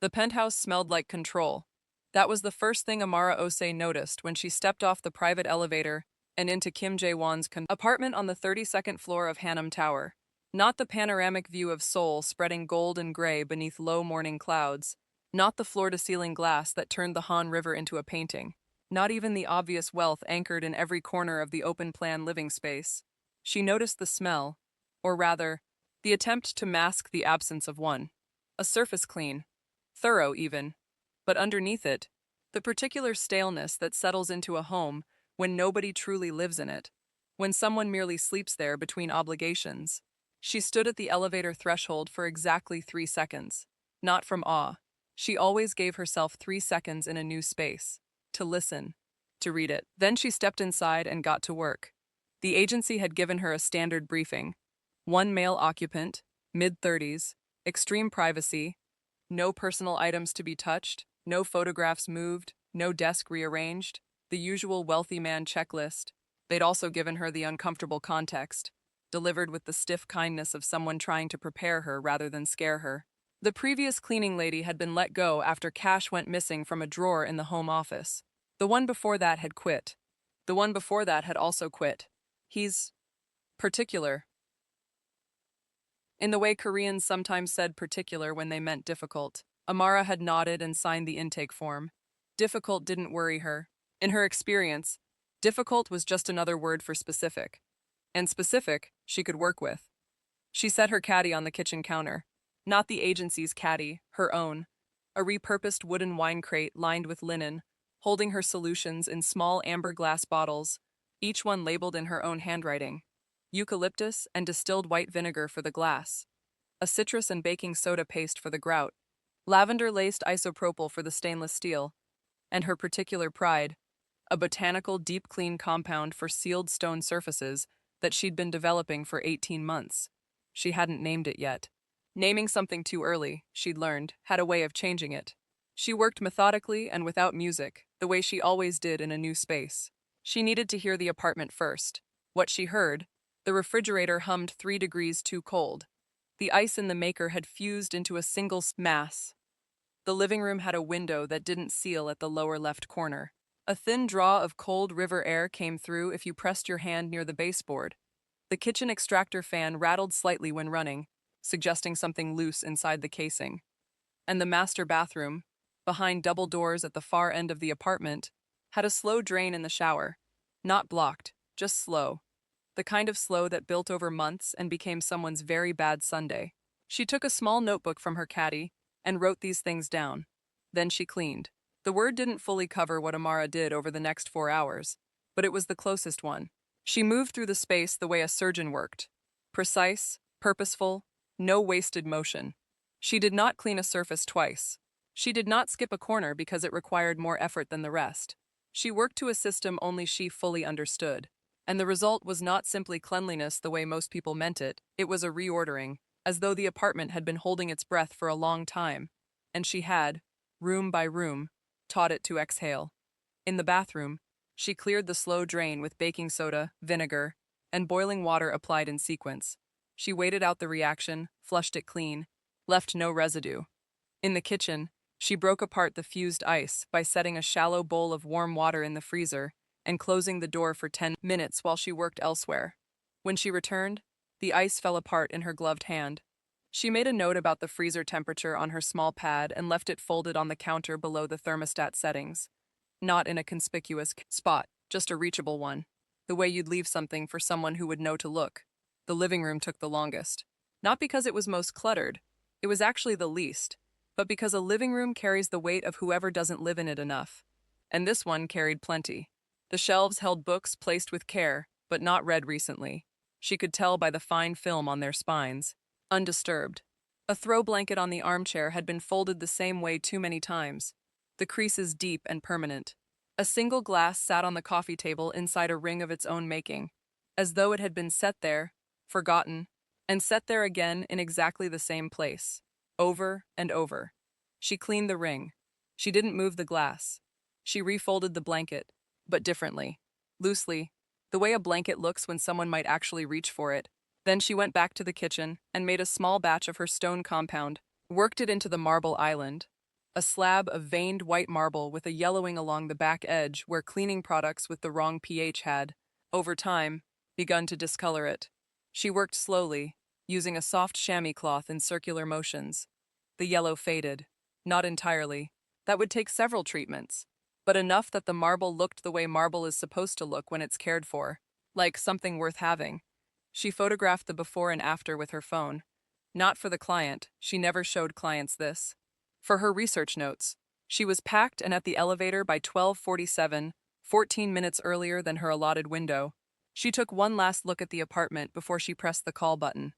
The penthouse smelled like control. That was the first thing Amara Osei noticed when she stepped off the private elevator and into Kim Jae-won's apartment on the 32nd floor of Hanam Tower. Not the panoramic view of Seoul spreading gold and gray beneath low morning clouds. Not the floor-to-ceiling glass that turned the Han River into a painting. Not even the obvious wealth anchored in every corner of the open-plan living space. She noticed the smell, or rather, the attempt to mask the absence of one. A surface clean, thorough even, but underneath it, the particular staleness that settles into a home when nobody truly lives in it, when someone merely sleeps there between obligations. She stood at the elevator threshold for exactly 3 seconds. Not from awe. She always gave herself 3 seconds in a new space. To listen. To read it. Then she stepped inside and got to work. The agency had given her a standard briefing. One male occupant, mid-30s, extreme privacy, no personal items to be touched, no photographs moved, no desk rearranged, the usual wealthy man checklist. They'd also given her the uncomfortable context, delivered with the stiff kindness of someone trying to prepare her rather than scare her. The previous cleaning lady had been let go after cash went missing from a drawer in the home office. The one before that had quit. The one before that had also quit. He's particular. In the way Koreans sometimes said particular when they meant difficult. Amara had nodded and signed the intake form. Difficult didn't worry her. In her experience, difficult was just another word for specific. And specific, she could work with. She set her caddy on the kitchen counter. Not the agency's caddy, her own. A repurposed wooden wine crate lined with linen, holding her solutions in small amber glass bottles, each one labeled in her own handwriting. Eucalyptus and distilled white vinegar for the glass. A citrus and baking soda paste for the grout. Lavender-laced isopropyl for the stainless steel. And her particular pride, a botanical deep clean compound for sealed stone surfaces that she'd been developing for 18 months. She hadn't named it yet. Naming something too early, she'd learned, had a way of changing it. She worked methodically and without music, the way she always did in a new space. She needed to hear the apartment first. What she heard, the refrigerator hummed 3 degrees too cold. The ice in the maker had fused into a single mass. The living room had a window that didn't seal at the lower left corner. A thin draw of cold river air came through if you pressed your hand near the baseboard. The kitchen extractor fan rattled slightly when running, suggesting something loose inside the casing. And the master bathroom, behind double doors at the far end of the apartment, had a slow drain in the shower. Not blocked, just slow. The kind of slow that built over months and became someone's very bad Sunday. She took a small notebook from her caddy and wrote these things down. Then she cleaned. The word didn't fully cover what Amara did over the next 4 hours, but it was the closest one. She moved through the space the way a surgeon worked. Precise, purposeful, no wasted motion. She did not clean a surface twice. She did not skip a corner because it required more effort than the rest. She worked to a system only she fully understood. And the result was not simply cleanliness the way most people meant it, it was a reordering, as though the apartment had been holding its breath for a long time, and she had, room by room, taught it to exhale. In the bathroom, she cleared the slow drain with baking soda, vinegar, and boiling water applied in sequence. She waited out the reaction, flushed it clean, left no residue. In the kitchen, she broke apart the fused ice by setting a shallow bowl of warm water in the freezer and closing the door for 10 minutes while she worked elsewhere. When she returned, the ice fell apart in her gloved hand. She made a note about the freezer temperature on her small pad and left it folded on the counter below the thermostat settings. Not in a conspicuous spot, just a reachable one. The way you'd leave something for someone who would know to look. The living room took the longest. Not because it was most cluttered, it was actually the least, but because a living room carries the weight of whoever doesn't live in it enough. And this one carried plenty. The shelves held books placed with care, but not read recently. She could tell by the fine film on their spines. Undisturbed. A throw blanket on the armchair had been folded the same way too many times. The creases deep and permanent. A single glass sat on the coffee table inside a ring of its own making, as though it had been set there, forgotten, and set there again in exactly the same place. Over and over. She cleaned the ring. She didn't move the glass. She refolded the blanket, but differently. Loosely, the way a blanket looks when someone might actually reach for it. Then she went back to the kitchen and made a small batch of her stone compound, worked it into the marble island. a slab of veined white marble with a yellowing along the back edge where cleaning products with the wrong pH had, over time, begun to discolor it. She worked slowly, using a soft chamois cloth in circular motions. The yellow faded. Not entirely. That would take several treatments, but enough that the marble looked the way marble is supposed to look when it's cared for, like something worth having. She photographed the before and after with her phone. Not for the client, she never showed clients this. For her research notes, she was packed and at the elevator by 12:47, 14 minutes earlier than her allotted window. She took one last look at the apartment before she pressed the call button.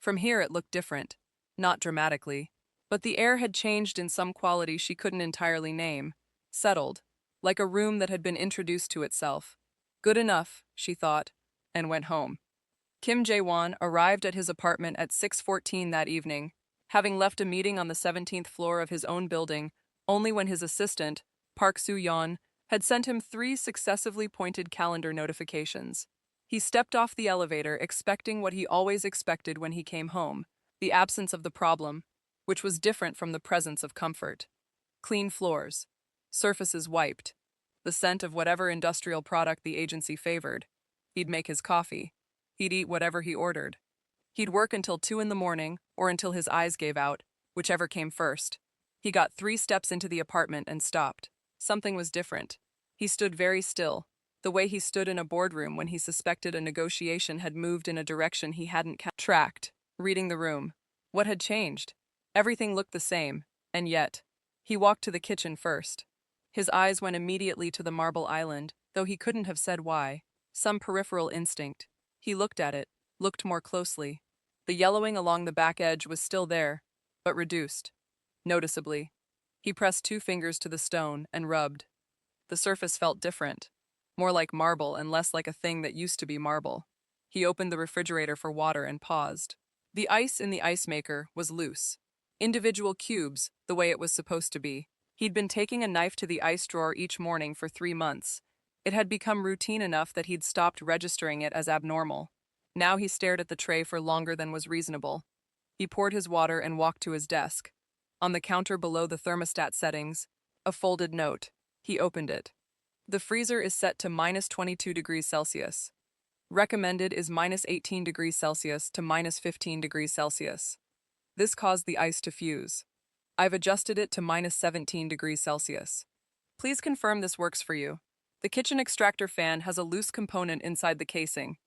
From here it looked different, not dramatically, but the air had changed in some quality she couldn't entirely name. Settled, like a room that had been introduced to itself. Good enough, she thought, and went home. Kim Jae-won arrived at his apartment at 6:14 that evening, having left a meeting on the 17th floor of his own building only when his assistant, Park Soo-yeon, had sent him 3 successively pointed calendar notifications. He stepped off the elevator expecting what he always expected when he came home, the absence of the problem, which was different from the presence of comfort. Clean floors, surfaces wiped, the scent of whatever industrial product the agency favored. He'd make his coffee. He'd eat whatever he ordered. He'd work until 2 in the morning or until his eyes gave out, whichever came first. He got 3 steps into the apartment and stopped. Something was different. He stood very still, the way he stood in a boardroom when he suspected a negotiation had moved in a direction he hadn't tracked, reading the room. What had changed? Everything looked the same, and yet, he walked to the kitchen first. His eyes went immediately to the marble island, though he couldn't have said why. Some peripheral instinct. He looked at it, looked more closely. The yellowing along the back edge was still there, but reduced. Noticeably. He pressed 2 fingers to the stone and rubbed. The surface felt different. More like marble and less like a thing that used to be marble. He opened the refrigerator for water and paused. The ice in the ice maker was loose. Individual cubes, the way it was supposed to be. He'd been taking a knife to the ice drawer each morning for 3 months. It had become routine enough that he'd stopped registering it as abnormal. Now he stared at the tray for longer than was reasonable. He poured his water and walked to his desk. On the counter below the thermostat settings, a folded note. He opened it. The freezer is set to -22 degrees Celsius. Recommended is -18 degrees Celsius to -15 degrees Celsius. This caused the ice to fuse. I've adjusted it to -17 degrees Celsius. Please confirm this works for you. The kitchen extractor fan has a loose component inside the casing.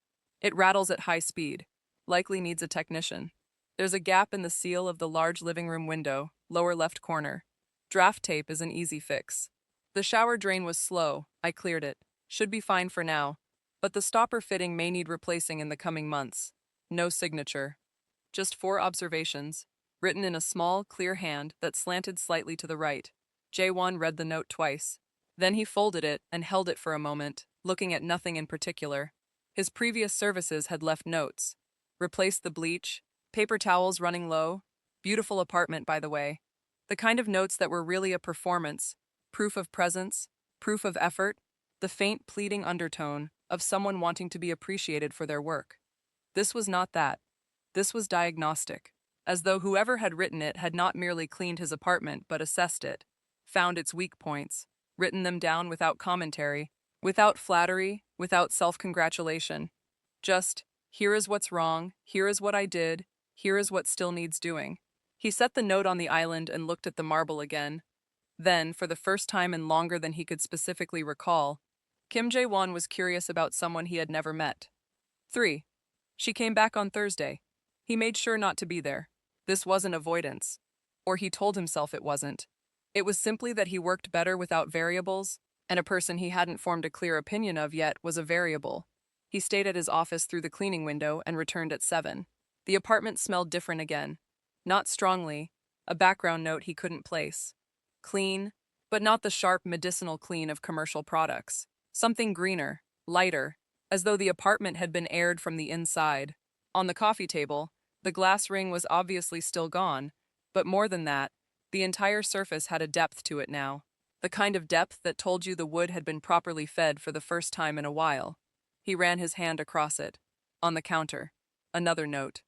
It rattles at high speed. Likely needs a technician. There's a gap in the seal of the large living room window, lower left corner. Draft tape is an easy fix. The shower drain was slow. I cleared it. Should be fine for now. But the stopper fitting may need replacing in the coming months. No signature. Just 4 observations, written in a small, clear hand that slanted slightly to the right. Jae-won read the note twice. Then he folded it and held it for a moment, looking at nothing in particular. His previous services had left notes. Replaced the bleach, paper towels running low. Beautiful apartment, by the way. The kind of notes that were really a performance. Proof of presence, proof of effort, the faint pleading undertone of someone wanting to be appreciated for their work. This was not that. This was diagnostic, as though whoever had written it had not merely cleaned his apartment but assessed it, found its weak points, written them down without commentary, without flattery, without self-congratulation. Just, here is what's wrong, here is what I did, here is what still needs doing. He set the note on the island and looked at the marble again. Then, for the first time in longer than he could specifically recall, Kim Jae-won was curious about someone he had never met. 3. She came back on Thursday. He made sure not to be there. This wasn't avoidance. Or he told himself it wasn't. It was simply that he worked better without variables, and a person he hadn't formed a clear opinion of yet was a variable. He stayed at his office through the cleaning window and returned at 7. The apartment smelled different again. Not strongly, a background note he couldn't place. Clean, but not the sharp medicinal clean of commercial products. Something greener, lighter, as though the apartment had been aired from the inside. On the coffee table, the glass ring was obviously still gone, but more than that, the entire surface had a depth to it now. The kind of depth that told you the wood had been properly fed for the first time in a while. He ran his hand across it. On the counter. Another note.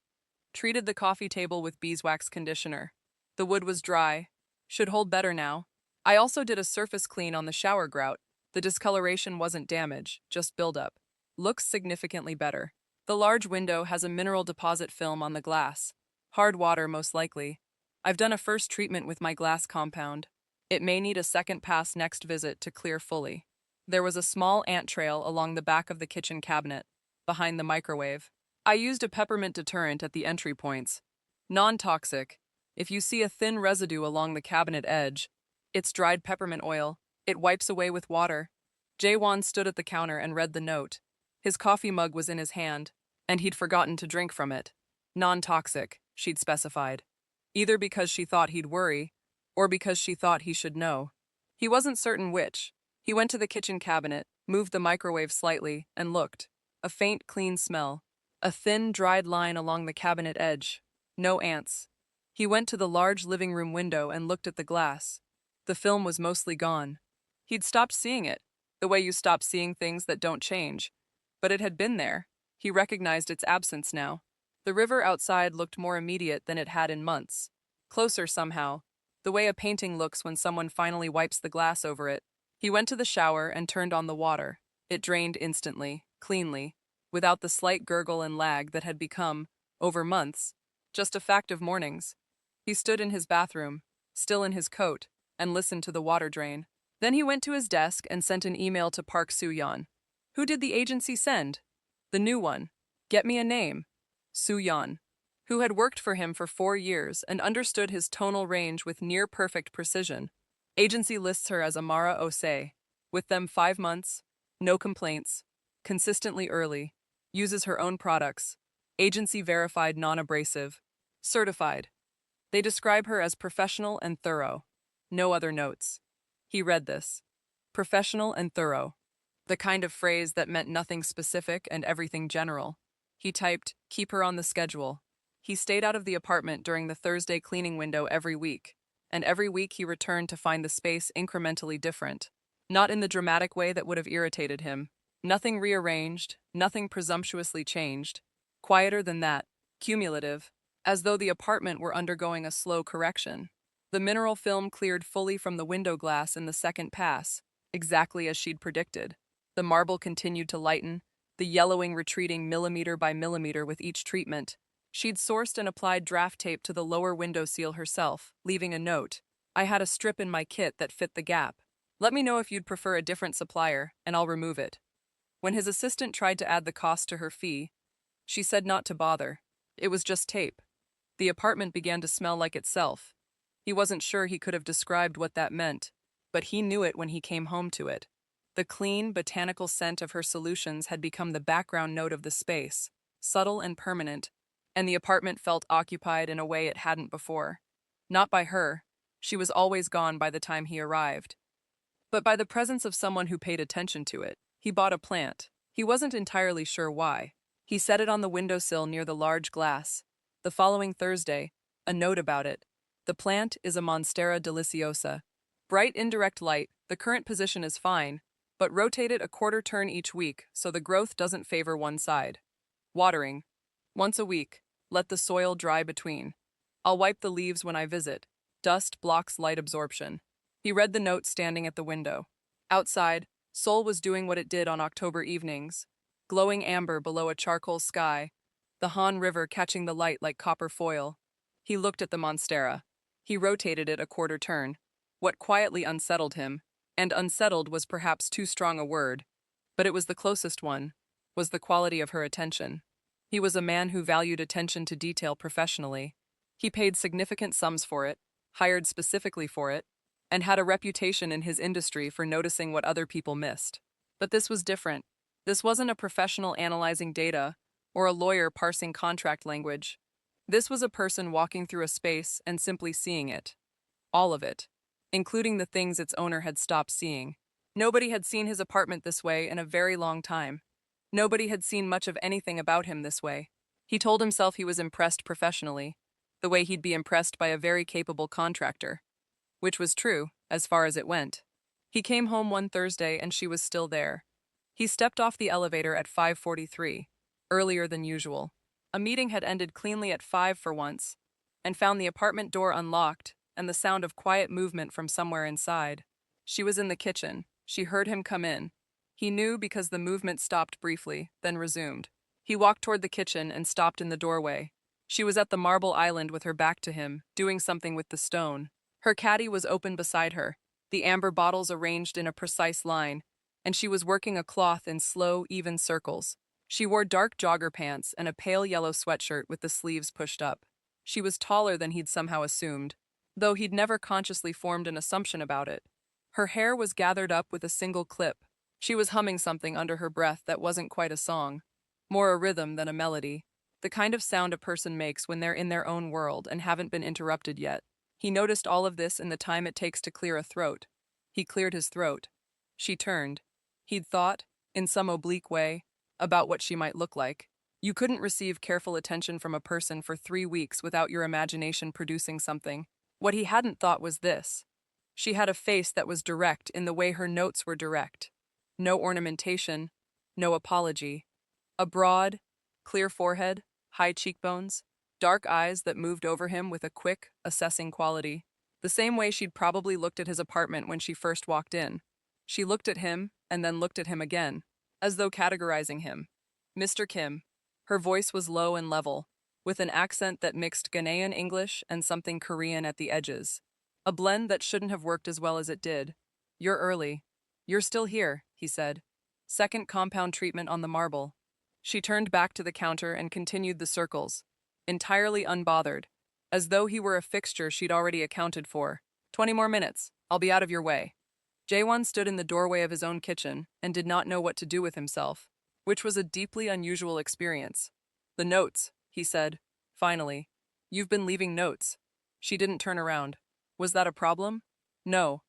Treated the coffee table with beeswax conditioner. The wood was dry, Should hold better now. I also did a surface clean on the shower grout. The discoloration wasn't damage, just buildup. Looks significantly better. The large window has a mineral deposit film on the glass. Hard water, most likely. I've done a first treatment with my glass compound. It may need a second pass next visit to clear fully. There was a small ant trail along the back of the kitchen cabinet, behind the microwave. I used a peppermint deterrent at the entry points. Non-toxic. If you see a thin residue along the cabinet edge, it's dried peppermint oil. It wipes away with water. Jaewon stood at the counter and read the note. His coffee mug was in his hand, and he'd forgotten to drink from it. Non-toxic, she'd specified. Either because she thought he'd worry, or because she thought he should know. He wasn't certain which. He went to the kitchen cabinet, moved the microwave slightly, and looked. A faint, clean smell. A thin, dried line along the cabinet edge. No ants. He went to the large living room window and looked at the glass. The film was mostly gone. He'd stopped seeing it, the way you stop seeing things that don't change. But it had been there. He recognized its absence now. The river outside looked more immediate than it had in months. Closer somehow, the way a painting looks when someone finally wipes the glass over it. He went to the shower and turned on the water. It drained instantly, cleanly, without the slight gurgle and lag that had become, over months, just a fact of mornings. He stood in his bathroom, still in his coat, and listened to the water drain. Then he went to his desk and sent an email to Park Soo-yeon. Who did the agency send? The new one. Get me a name. Soo-yeon, who had worked for him for 4 years and understood his tonal range with near-perfect precision. Agency lists her as Amara Osei. With them 5 months, no complaints, consistently early, uses her own products, agency verified non-abrasive, certified. They describe her as professional and thorough. No other notes. He read this. Professional and thorough. The kind of phrase that meant nothing specific and everything general. He typed, keep her on the schedule. He stayed out of the apartment during the Thursday cleaning window every week, and every week he returned to find the space incrementally different. Not in the dramatic way that would have irritated him. Nothing rearranged, nothing presumptuously changed. Quieter than that, cumulative, as though the apartment were undergoing a slow correction. The mineral film cleared fully from the window glass in the second pass, exactly as she'd predicted. The marble continued to lighten, the yellowing retreating millimeter by millimeter with each treatment. She'd sourced and applied draft tape to the lower window seal herself, leaving a note. I had a strip in my kit that fit the gap. Let me know if you'd prefer a different supplier, and I'll remove it. When his assistant tried to add the cost to her fee, she said not to bother. It was just tape. The apartment began to smell like itself. He wasn't sure he could have described what that meant, but he knew it when he came home to it. The clean, botanical scent of her solutions had become the background note of the space, subtle and permanent, and the apartment felt occupied in a way it hadn't before. Not by her. She was always gone by the time he arrived. But by the presence of someone who paid attention to it. He bought a plant. He wasn't entirely sure why. He set it on the windowsill near the large glass. The following Thursday, a note about it. The plant is a Monstera deliciosa. Bright indirect light, the current position is fine, but rotate it a quarter turn each week so the growth doesn't favor one side. Watering. Once a week. Let the soil dry between. I'll wipe the leaves when I visit. Dust blocks light absorption. He read the note standing at the window. Outside, Seoul was doing what it did on October evenings. Glowing amber below a charcoal sky, the Han River catching the light like copper foil. He looked at the Monstera. He rotated it a quarter turn. What quietly unsettled him, and unsettled was perhaps too strong a word, but it was the closest one, was the quality of her attention. He was a man who valued attention to detail professionally. He paid significant sums for it, hired specifically for it, and had a reputation in his industry for noticing what other people missed. But this was different. This wasn't a professional analyzing data or a lawyer parsing contract language. This was a person walking through a space and simply seeing it. All of it, including the things its owner had stopped seeing. Nobody had seen his apartment this way in a very long time. Nobody had seen much of anything about him this way. He told himself he was impressed professionally, the way he'd be impressed by a very capable contractor. Which was true, as far as it went. He came home one Thursday and she was still there. He stepped off the elevator at 5:43, earlier than usual. A meeting had ended cleanly at 5 for once, and found the apartment door unlocked and the sound of quiet movement from somewhere inside. She was in the kitchen. She heard him come in. He knew because the movement stopped briefly, then resumed. He walked toward the kitchen and stopped in the doorway. She was at the marble island with her back to him, doing something with the stone. Her caddy was open beside her, the amber bottles arranged in a precise line, and she was working a cloth in slow, even circles. She wore dark jogger pants and a pale yellow sweatshirt with the sleeves pushed up. She was taller than he'd somehow assumed, though he'd never consciously formed an assumption about it. Her hair was gathered up with a single clip. She was humming something under her breath that wasn't quite a song, more a rhythm than a melody, the kind of sound a person makes when they're in their own world and haven't been interrupted yet. He noticed all of this in the time it takes to clear a throat. He cleared his throat. She turned. He'd thought, in some oblique way, about what she might look like. You couldn't receive careful attention from a person for 3 weeks without your imagination producing something. What he hadn't thought was this. She had a face that was direct in the way her notes were direct. No ornamentation, no apology. A broad, clear forehead, high cheekbones, dark eyes that moved over him with a quick, assessing quality. The same way she'd probably looked at his apartment when she first walked in. She looked at him and then looked at him again, as though categorizing him. Mr. Kim. Her voice was low and level, with an accent that mixed Ghanaian English and something Korean at the edges. A blend that shouldn't have worked as well as it did. You're early. You're still here, he said. Second compound treatment on the marble. She turned back to the counter and continued the circles, entirely unbothered, as though he were a fixture she'd already accounted for. 20 more minutes. I'll be out of your way. Jaewon stood in the doorway of his own kitchen and did not know what to do with himself, which was a deeply unusual experience. The notes, he said, finally. You've been leaving notes. She didn't turn around. Was that a problem? No.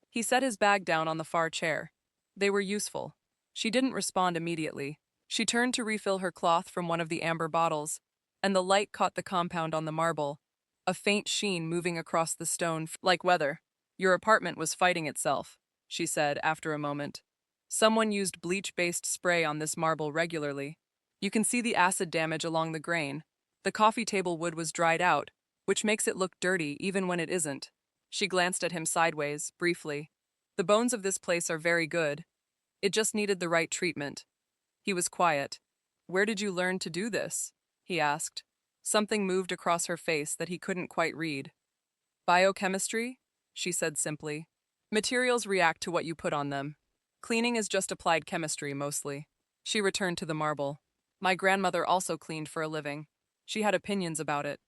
He set his bag down on the far chair. They were useful. She didn't respond immediately. She turned to refill her cloth from one of the amber bottles, and the light caught the compound on the marble, a faint sheen moving across the stone like weather. Your apartment was fighting itself, she said after a moment. Someone used bleach-based spray on this marble regularly. You can see the acid damage along the grain. The coffee table wood was dried out, which makes it look dirty even when it isn't. She glanced at him sideways, briefly. The bones of this place are very good. It just needed the right treatment. He was quiet. Where did you learn to do this? He asked. Something moved across her face that he couldn't quite read. Biochemistry? She said simply. Materials react to what you put on them. Cleaning is just applied chemistry, mostly. She returned to the marble. My grandmother also cleaned for a living. She had opinions about it.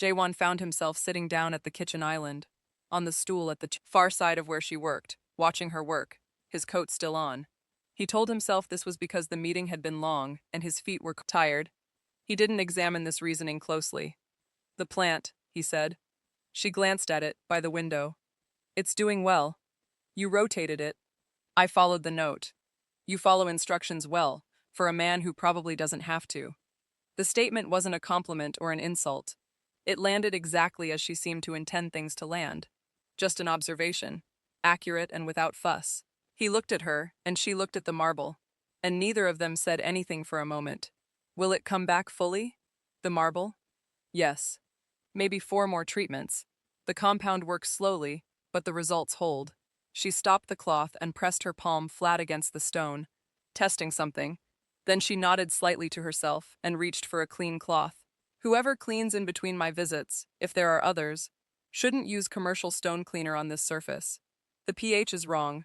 Jaewon found himself sitting down at the kitchen island, on the stool at the far side of where she worked, watching her work, his coat still on. He told himself this was because the meeting had been long and his feet were tired. He didn't examine this reasoning closely. The plant, he said. She glanced at it, by the window. It's doing well. You rotated it. I followed the note. You follow instructions well, for a man who probably doesn't have to. The statement wasn't a compliment or an insult. It landed exactly as she seemed to intend things to land. Just an observation, accurate and without fuss. He looked at her, and she looked at the marble, and neither of them said anything for a moment. Will it come back fully? The marble? Yes. Maybe 4 more treatments. The compound works slowly, but the results hold. She stopped the cloth and pressed her palm flat against the stone, testing something. Then she nodded slightly to herself and reached for a clean cloth. Whoever cleans in between my visits, if there are others, shouldn't use commercial stone cleaner on this surface. The pH is wrong.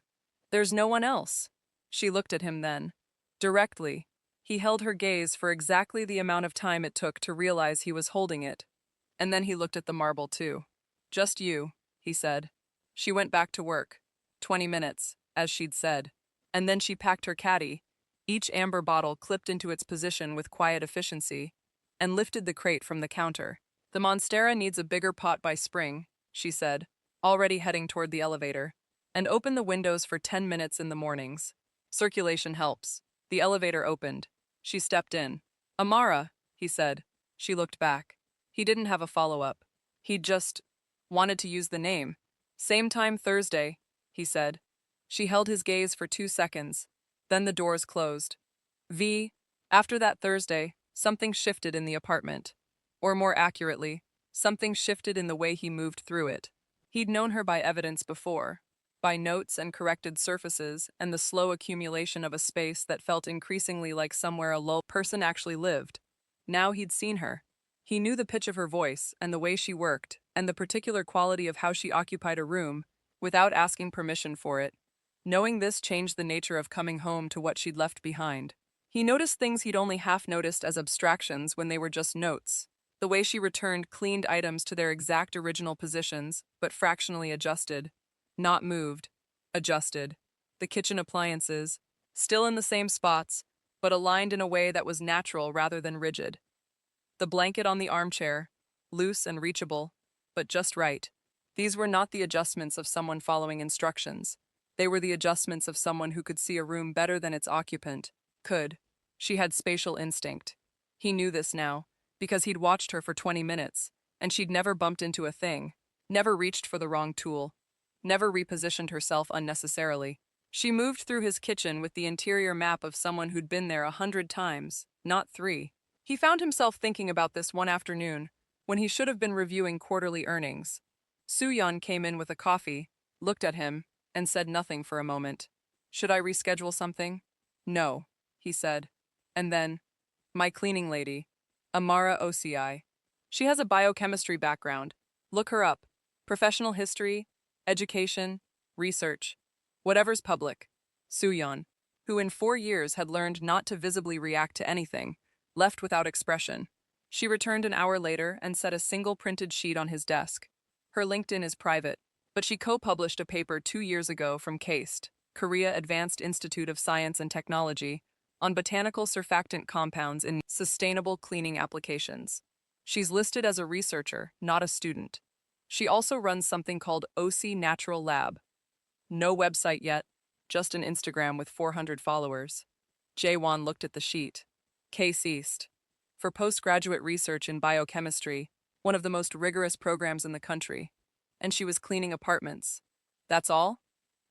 There's no one else. She looked at him then. Directly. He held her gaze for exactly the amount of time it took to realize he was holding it. And then he looked at the marble too. Just you, he said. She went back to work. 20 minutes, as she'd said. And then she packed her caddy, each amber bottle clipped into its position with quiet efficiency, and lifted the crate from the counter. The Monstera needs a bigger pot by spring, she said, already heading toward the elevator. And open the windows for 10 minutes in the mornings. Circulation helps. The elevator opened. She stepped in. Amara, he said. She looked back. He didn't have a follow-up. He'd just wanted to use the name. Same time Thursday, he said. She held his gaze for 2 seconds. Then the doors closed. After that Thursday, something shifted in the apartment. Or more accurately, something shifted in the way he moved through it. He'd known her by evidence before, by notes and corrected surfaces and the slow accumulation of a space that felt increasingly like somewhere a lull person actually lived. Now he'd seen her. He knew the pitch of her voice and the way she worked and the particular quality of how she occupied a room without asking permission for it. Knowing this changed the nature of coming home to what she'd left behind. He noticed things he'd only half noticed as abstractions when they were just notes. The way she returned cleaned items to their exact original positions, but fractionally adjusted. Not moved, adjusted. The kitchen appliances, still in the same spots, but aligned in a way that was natural rather than rigid. The blanket on the armchair, loose and reachable, but just right. These were not the adjustments of someone following instructions. They were the adjustments of someone who could see a room better than its occupant. Could. She had spatial instinct. He knew this now, because he'd watched her for 20 minutes, and she'd never bumped into a thing, never reached for the wrong tool, never repositioned herself unnecessarily. She moved through his kitchen with the interior map of someone who'd been there 100 times, not 3. He found himself thinking about this one afternoon, when he should have been reviewing quarterly earnings. Soo-yeon came in with a coffee, looked at him, and said nothing for a moment. "Should I reschedule something?" "No," he said. And then, "My cleaning lady, Amara OCI. She has a biochemistry background. Look her up. Professional history, education, research. Whatever's public." Soo-yeon, who in 4 years had learned not to visibly react to anything, left without expression. She returned an hour later and set a single printed sheet on his desk. Her LinkedIn is private, but she co-published a paper 2 years ago from KAIST, Korea Advanced Institute of Science and Technology, on botanical surfactant compounds in sustainable cleaning applications. She's listed as a researcher, not a student. She also runs something called OC Natural Lab. No website yet, just an Instagram with 400 followers. Jae-won looked at the sheet. KAIST. For postgraduate research in biochemistry, one of the most rigorous programs in the country. And she was cleaning apartments. That's all?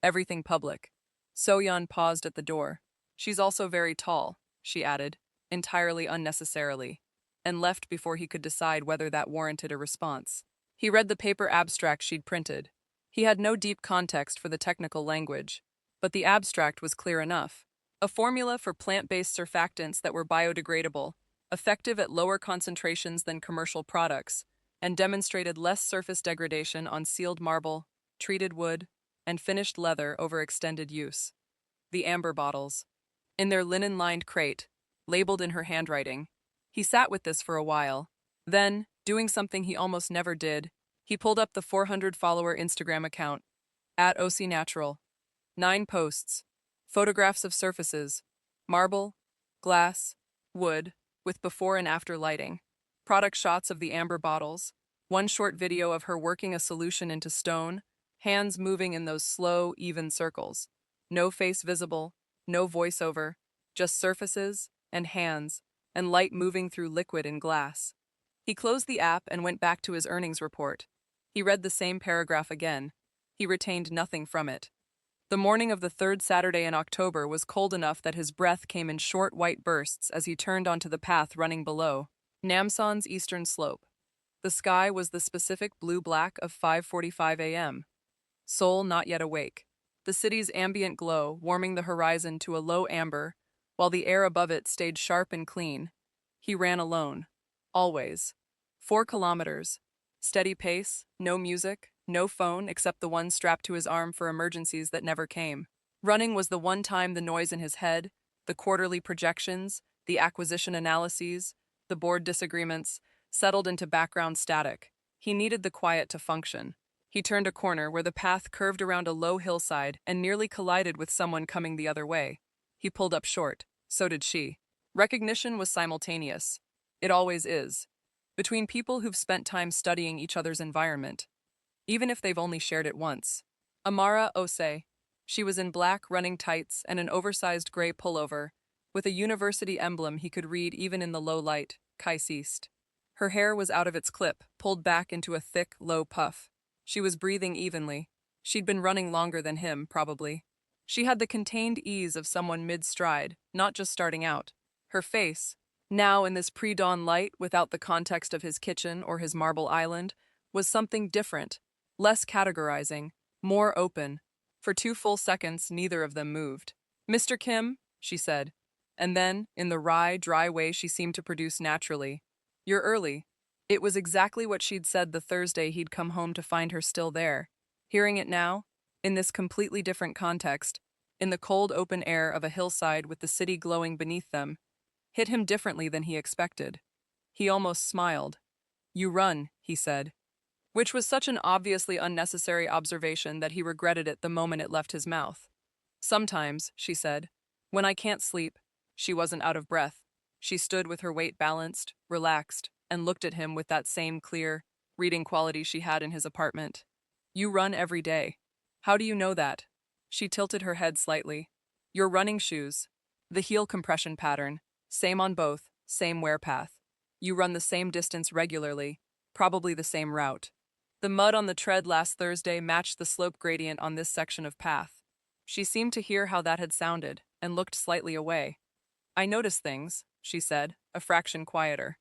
Everything public. So-yeon paused at the door. "She's also very tall," she added, entirely unnecessarily, and left before he could decide whether that warranted a response. He read the paper abstract she'd printed. He had no deep context for the technical language, but the abstract was clear enough. A formula for plant-based surfactants that were biodegradable, effective at lower concentrations than commercial products, and demonstrated less surface degradation on sealed marble, treated wood, and finished leather over extended use. The amber bottles. In their linen-lined crate, labeled in her handwriting. He sat with this for a while. Then, doing something he almost never did, he pulled up the 400-follower Instagram account, @OCNatural. 9 posts. Photographs of surfaces. Marble, glass, wood, with before and after lighting. Product shots of the amber bottles. One short video of her working a solution into stone, hands moving in those slow, even circles. No face visible, no voiceover, just surfaces and hands, and light moving through liquid in glass. He closed the app and went back to his earnings report. He read the same paragraph again. He retained nothing from it. The morning of the 3rd Saturday in October was cold enough that his breath came in short white bursts as he turned onto the path running below, Namsan's eastern slope. The sky was the specific blue-black of 5:45 a.m. Seoul not yet awake. The city's ambient glow warming the horizon to a low amber, while the air above it stayed sharp and clean. He ran alone. Always. 4 kilometers. Steady pace, no music, no phone except the one strapped to his arm for emergencies that never came. Running was the one time the noise in his head, the quarterly projections, the acquisition analyses, the board disagreements, settled into background static. He needed the quiet to function. He turned a corner where the path curved around a low hillside and nearly collided with someone coming the other way. He pulled up short. So did she. Recognition was simultaneous. It always is. Between people who've spent time studying each other's environment, even if they've only shared it once. Amara Ose. She was in black running tights and an oversized gray pullover, with a university emblem he could read even in the low light, KAIST. Her hair was out of its clip, pulled back into a thick, low puff. She was breathing evenly. She'd been running longer than him, probably. She had the contained ease of someone mid-stride, not just starting out. Her face, now in this pre-dawn light without the context of his kitchen or his marble island, was something different, Less categorizing, more open. For 2 full seconds, neither of them moved. "Mr. Kim," she said. And then, in the wry, dry way she seemed to produce naturally, "You're early." It was exactly what she'd said the Thursday he'd come home to find her still there. Hearing it now, in this completely different context, in the cold open air of a hillside with the city glowing beneath them, hit him differently than he expected. He almost smiled. "You run," he said, which was such an obviously unnecessary observation that he regretted it the moment it left his mouth. "Sometimes," she said, "when I can't sleep." She wasn't out of breath. She stood with her weight balanced, relaxed, and looked at him with that same clear, reading quality she had in his apartment. "You run every day. How do you know that?" She tilted her head slightly. "Your running shoes. The heel compression pattern. Same on both, same wear path. You run the same distance regularly, probably the same route. The mud on the tread last Thursday matched the slope gradient on this section of path." She seemed to hear how that had sounded, and looked slightly away. "I notice things," she said, a fraction quieter.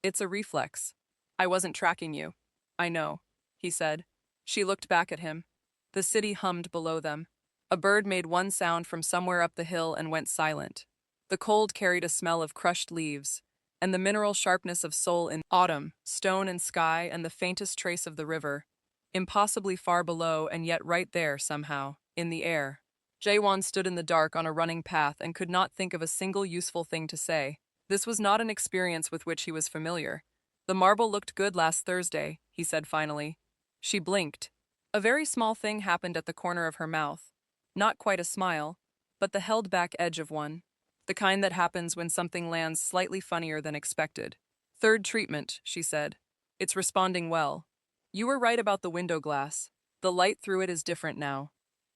"It's a reflex. I wasn't tracking you." "I know," he said. She looked back at him. The city hummed below them. A bird made one sound from somewhere up the hill and went silent. The cold carried a smell of crushed leaves, and the mineral sharpness of soul in autumn, stone and sky, and the faintest trace of the river, impossibly far below and yet right there somehow, in the air. Jaewon stood in the dark on a running path and could not think of a single useful thing to say. This was not an experience with which he was familiar. "The marble looked good last Thursday," he said finally. She blinked. A very small thing happened at the corner of her mouth. Not quite a smile, but the held-back edge of one. The kind that happens when something lands slightly funnier than expected. "Third treatment," she said. "It's responding well. You were right about the window glass. The light through it is different now.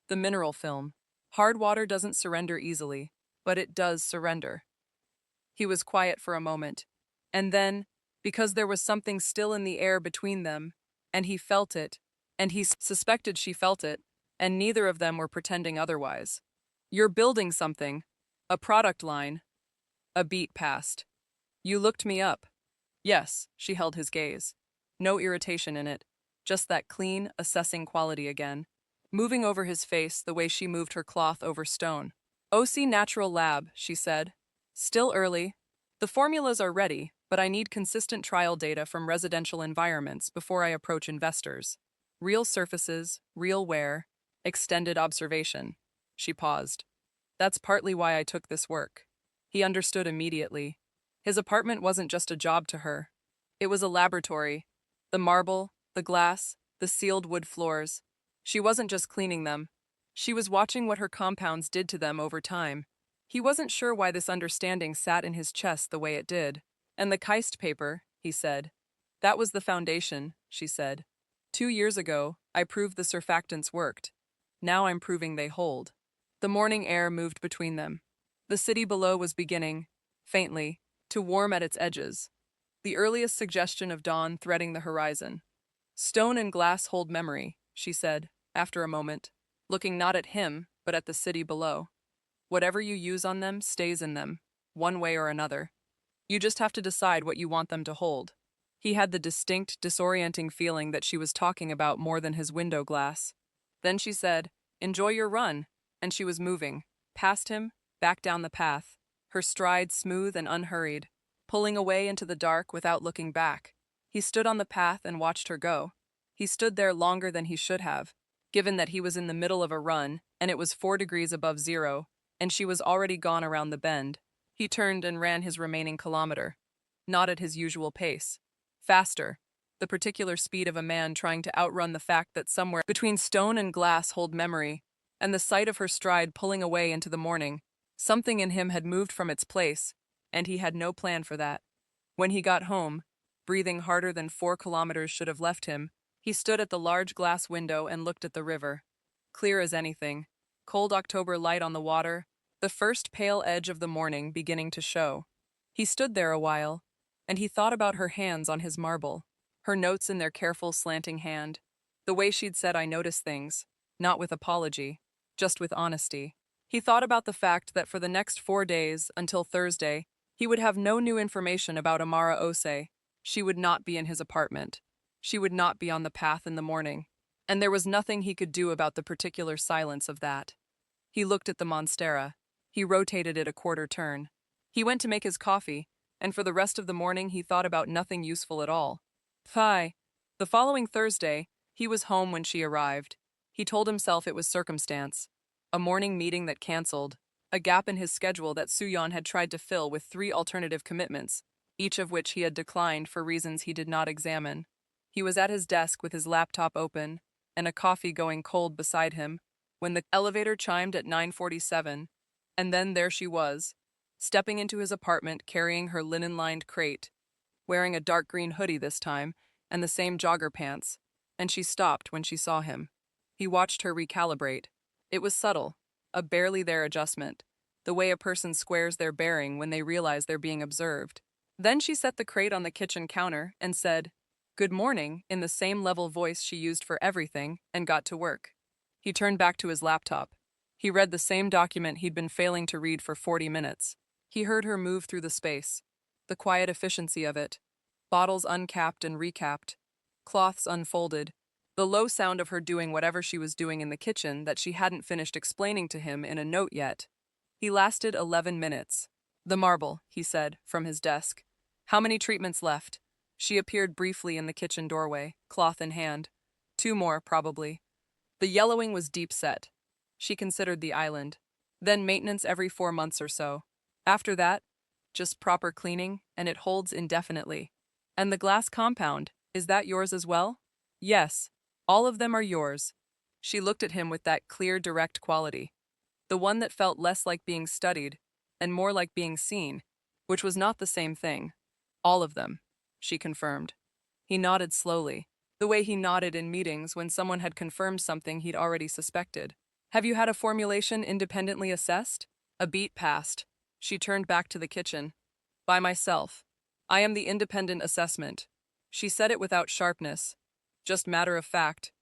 The mineral film. Hard water doesn't surrender easily, but it does surrender." He was quiet for a moment. And then, because there was something still in the air between them, and he felt it, and he suspected she felt it, and neither of them were pretending otherwise. "You're building something. A product line." A beat passed. "You looked me up." "Yes," she held his gaze. No irritation in it, just that clean, assessing quality again, moving over his face the way she moved her cloth over stone. "OC Natural Lab," she said. "Still early. The formulas are ready, but I need consistent trial data from residential environments before I approach investors. Real surfaces, real wear, extended observation." She paused. "That's partly why I took this work." He understood immediately. His apartment wasn't just a job to her. It was a laboratory. The marble, the glass, the sealed wood floors. She wasn't just cleaning them. She was watching what her compounds did to them over time. He wasn't sure why this understanding sat in his chest the way it did. "And the Keist paper," he said. "That was the foundation," she said. "2 years ago, I proved the surfactants worked. Now I'm proving they hold." The morning air moved between them. The city below was beginning, faintly, to warm at its edges. The earliest suggestion of dawn threading the horizon. "Stone and glass hold memory," she said, after a moment, looking not at him, but at the city below. "Whatever you use on them stays in them, one way or another. You just have to decide what you want them to hold." He had the distinct, disorienting feeling that she was talking about more than his window glass. Then she said, "Enjoy your run," and she was moving, past him, back down the path, her stride smooth and unhurried, pulling away into the dark without looking back. He stood on the path and watched her go. He stood there longer than he should have, given that he was in the middle of a run, and it was 4 degrees above zero, and she was already gone around the bend. He turned and ran his remaining kilometer. Not at his usual pace. Faster, the particular speed of a man trying to outrun the fact that somewhere between stone and glass hold memory, and the sight of her stride pulling away into the morning. Something in him had moved from its place, and he had no plan for that. When he got home, breathing harder than 4 kilometers should have left him, he stood at the large glass window and looked at the river. Clear as anything, cold October light on the water, the first pale edge of the morning beginning to show. He stood there a while, and he thought about her hands on his marble, her notes in their careful slanting hand, the way she'd said "I notice things," not with apology, just with honesty. He thought about the fact that for the next 4 days, until Thursday, he would have no new information about Amara Ose. She would not be in his apartment. She would not be on the path in the morning. and there was nothing he could do about the particular silence of that. He looked at the monstera. He rotated it a quarter turn. He went to make his coffee, and for the rest of the morning he thought about nothing useful at all. Phi. The following Thursday, he was home when she arrived. He told himself it was circumstance. A morning meeting that canceled. A gap in his schedule that Suyeon had tried to fill with 3 alternative commitments, each of which he had declined for reasons he did not examine. He was at his desk with his laptop open and a coffee going cold beside him when the elevator chimed at 9:47, and then there she was, stepping into his apartment carrying her linen-lined crate, wearing a dark green hoodie this time and the same jogger pants, and she stopped when she saw him. He watched her recalibrate. It was subtle, a barely there adjustment, the way a person squares their bearing when they realize they're being observed. Then she set the crate on the kitchen counter and said, "Good morning," in the same level voice she used for everything, and got to work. He turned back to his laptop. He read the same document he'd been failing to read for 40 minutes. He heard her move through the space, the quiet efficiency of it, bottles uncapped and recapped, cloths unfolded, the low sound of her doing whatever she was doing in the kitchen that she hadn't finished explaining to him in a note yet. He lasted 11 minutes. "The marble," he said, from his desk. "How many treatments left?" She appeared briefly in the kitchen doorway, cloth in hand. 2 more, probably. The yellowing was deep set. She considered the island. Then maintenance every 4 months or so. After that, just proper cleaning, and it holds indefinitely. "And the glass compound, is that yours as well?" "Yes. All of them are yours." She looked at him with that clear, direct quality. The one that felt less like being studied, and more like being seen, which was not the same thing. "All of them," she confirmed. He nodded slowly, the way he nodded in meetings when someone had confirmed something he'd already suspected. "Have you had a formulation independently assessed?" A beat passed. She turned back to the kitchen. "By myself. I am the independent assessment." She said it without sharpness, just matter of fact,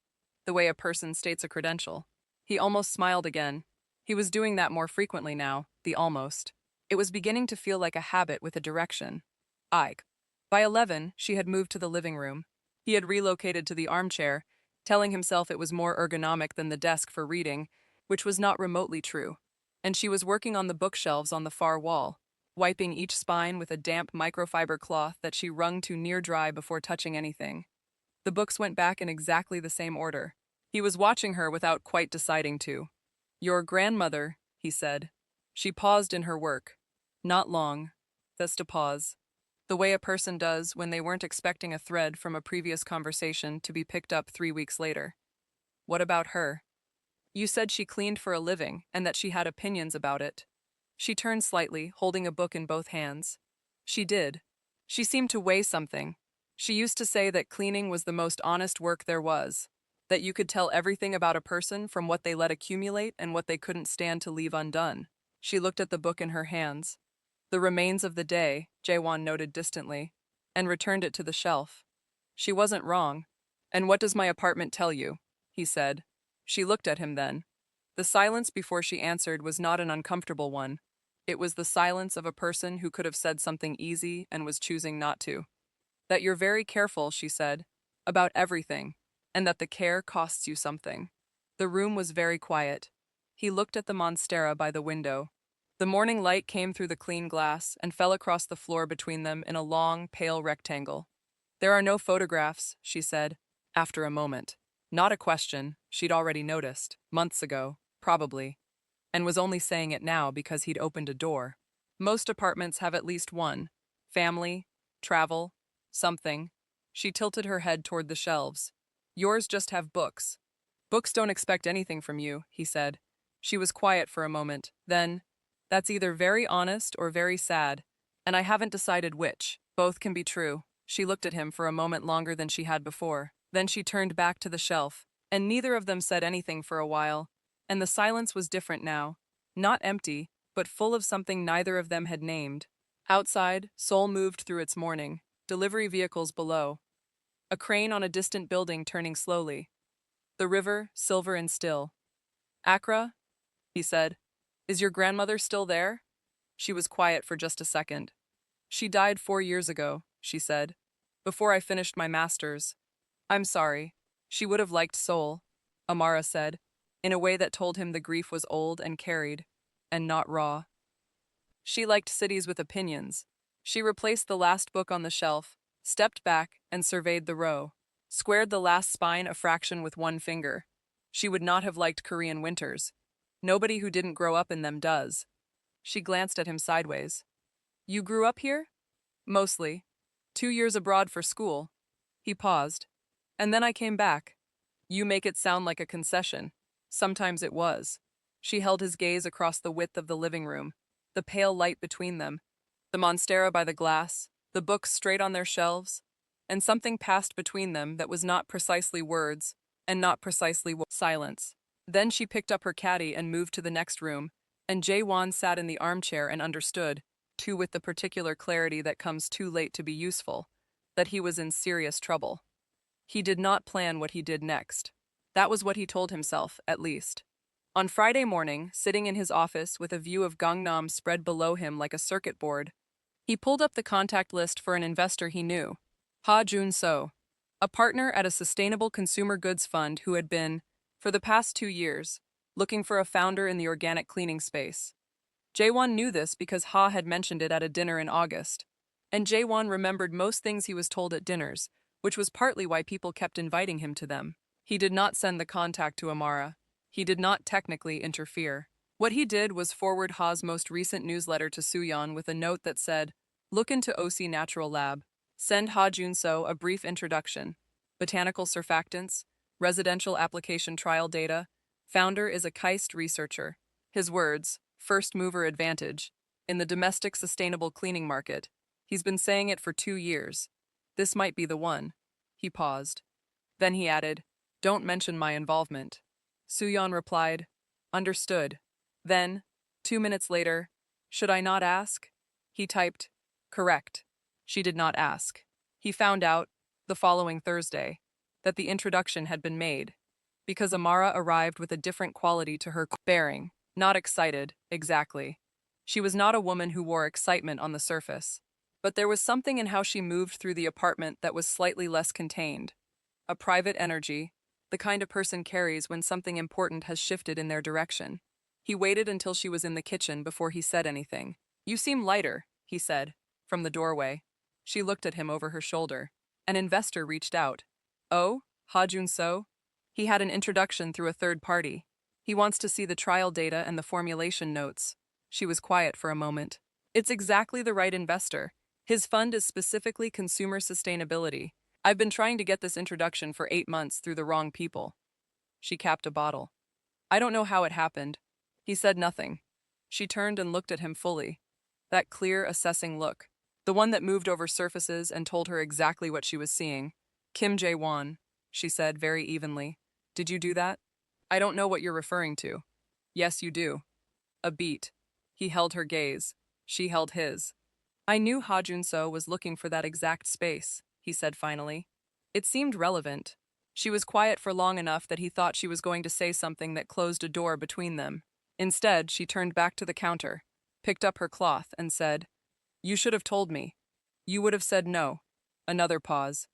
the way a person states a credential. He almost smiled again. He was doing that more frequently now, the almost. It was beginning to feel like a habit with a direction. Ike. By 11, she had moved to the living room. He had relocated to the armchair, telling himself it was more ergonomic than the desk for reading, which was not remotely true. And she was working on the bookshelves on the far wall, wiping each spine with a damp microfiber cloth that she wrung to near dry before touching anything. The books went back in exactly the same order. He was watching her without quite deciding to. "Your grandmother," he said. She paused in her work. Not long. Just a pause. The way a person does when they weren't expecting a thread from a previous conversation to be picked up 3 weeks later. "What about her?" "You said she cleaned for a living and that she had opinions about it." She turned slightly, holding a book in both hands. "She did. She seemed to weigh something. She used to say that cleaning was the most honest work there was, that you could tell everything about a person from what they let accumulate and what they couldn't stand to leave undone." She looked at the book in her hands. "The remains of the day," Jaewon noted distantly, and returned it to the shelf. She wasn't wrong. "And what does my apartment tell you?" he said. She looked at him then. The silence before she answered was not an uncomfortable one. It was the silence of a person who could have said something easy and was choosing not to. "That you're very careful," she said, "about everything, and that the care costs you something." The room was very quiet. He looked at the monstera by the window. The morning light came through the clean glass and fell across the floor between them in a long, pale rectangle. "There are no photographs," she said, after a moment. Not a question, she'd already noticed, months ago, probably, and was only saying it now because he'd opened a door. "Most apartments have at least one. Family, travel, something." She tilted her head toward the shelves. "Yours just have books." "Books don't expect anything from you," he said. She was quiet for a moment. Then, "That's either very honest or very sad, and I haven't decided which. Both can be true." She looked at him for a moment longer than she had before. Then she turned back to the shelf, and neither of them said anything for a while, and the silence was different now. Not empty, but full of something neither of them had named. Outside, Seoul moved through its morning, delivery vehicles below. A crane on a distant building turning slowly. The river, silver and still. "Accra?" he said. "Is your grandmother still there?" She was quiet for just a second. "She died 4 years ago," she said, "before I finished my master's. I'm sorry. She would have liked Seoul. Amara said, in a way that told him the grief was old and carried, and not raw. She liked cities with opinions. She replaced the last book on the shelf, stepped back, and surveyed the row. Squared the last spine a fraction with one finger. She would not have liked Korean winters. Nobody who didn't grow up in them does. She glanced at him sideways. You grew up here? Mostly. 2 years abroad for school. He paused. And then I came back. You make it sound like a concession. Sometimes it was. She held his gaze across the width of the living room, the pale light between them, the monstera by the glass, the books straight on their shelves, and something passed between them that was not precisely words and not precisely silence. Then she picked up her caddy and moved to the next room, and Jae-won sat in the armchair and understood, too with the particular clarity that comes too late to be useful, that he was in serious trouble. He did not plan what he did next. That was what he told himself, at least. On Friday morning, sitting in his office with a view of Gangnam spread below him like a circuit board, he pulled up the contact list for an investor he knew, Ha Jun-so, a partner at a sustainable consumer goods fund who had been, for the past 2 years, looking for a founder in the organic cleaning space. Jae-won knew this because Ha had mentioned it at a dinner in August, and Jae-won remembered most things he was told at dinners, which was partly why people kept inviting him to them. He did not send the contact to Amara. He did not technically interfere. What he did was forward Ha's most recent newsletter to Sooyeon with a note that said, "Look into OC Natural Lab. Send Ha Jun-so a brief introduction. Botanical surfactants, residential application trial data. Founder is a KAIST researcher. His words, first mover advantage, in the domestic sustainable cleaning market. He's been saying it for 2 years. This might be the one." He paused. Then he added, "Don't mention my involvement." Sooyeon replied, "Understood." Then, 2 minutes later, "Should I not ask?" He typed, "Correct." She did not ask. He found out, the following Thursday, that the introduction had been made, because Amara arrived with a different quality to her bearing, not excited, exactly. She was not a woman who wore excitement on the surface, but there was something in how she moved through the apartment that was slightly less contained. A private energy, the kind a person carries when something important has shifted in their direction. He waited until she was in the kitchen before he said anything. "You seem lighter," he said, from the doorway. She looked at him over her shoulder. An investor reached out. "Oh, Ha Jun-so?" He had an introduction through a third party. He wants to see the trial data and the formulation notes. She was quiet for a moment. "It's exactly the right investor. His fund is specifically consumer sustainability. I've been trying to get this introduction for 8 months through the wrong people." She capped a bottle. "I don't know how it happened." He said nothing. She turned and looked at him fully. That clear, assessing look. The one that moved over surfaces and told her exactly what she was seeing. "Kim Jae-won," she said very evenly. "Did you do that?" "I don't know what you're referring to." "Yes, you do." A beat. He held her gaze. She held his. "I knew Ha Jun-so was looking for that exact space," he said finally. It seemed relevant. She was quiet for long enough that he thought she was going to say something that closed a door between them. Instead, she turned back to the counter, picked up her cloth, and said, "You should have told me." "You would have said no." Another pause.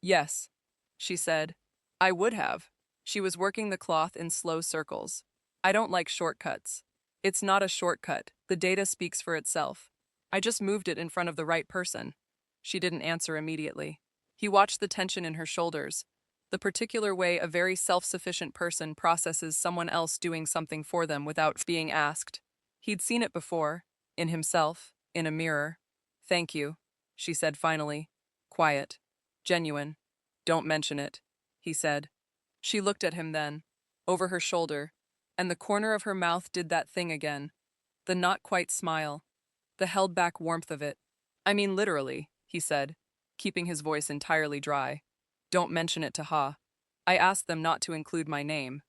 "Yes," she said. "I would have." She was working the cloth in slow circles. "I don't like shortcuts." "It's not a shortcut. The data speaks for itself. I just moved it in front of the right person." She didn't answer immediately. He watched the tension in her shoulders, the particular way a very self-sufficient person processes someone else doing something for them without being asked. He'd seen it before, in himself, in a mirror. "Thank you," she said finally. Quiet. Genuine. "Don't mention it," he said. She looked at him then, over her shoulder, and the corner of her mouth did that thing again. The not quite smile. The held-back warmth of it. "I mean literally," he said, keeping his voice entirely dry. "Don't mention it to Ha. I asked them not to include my name."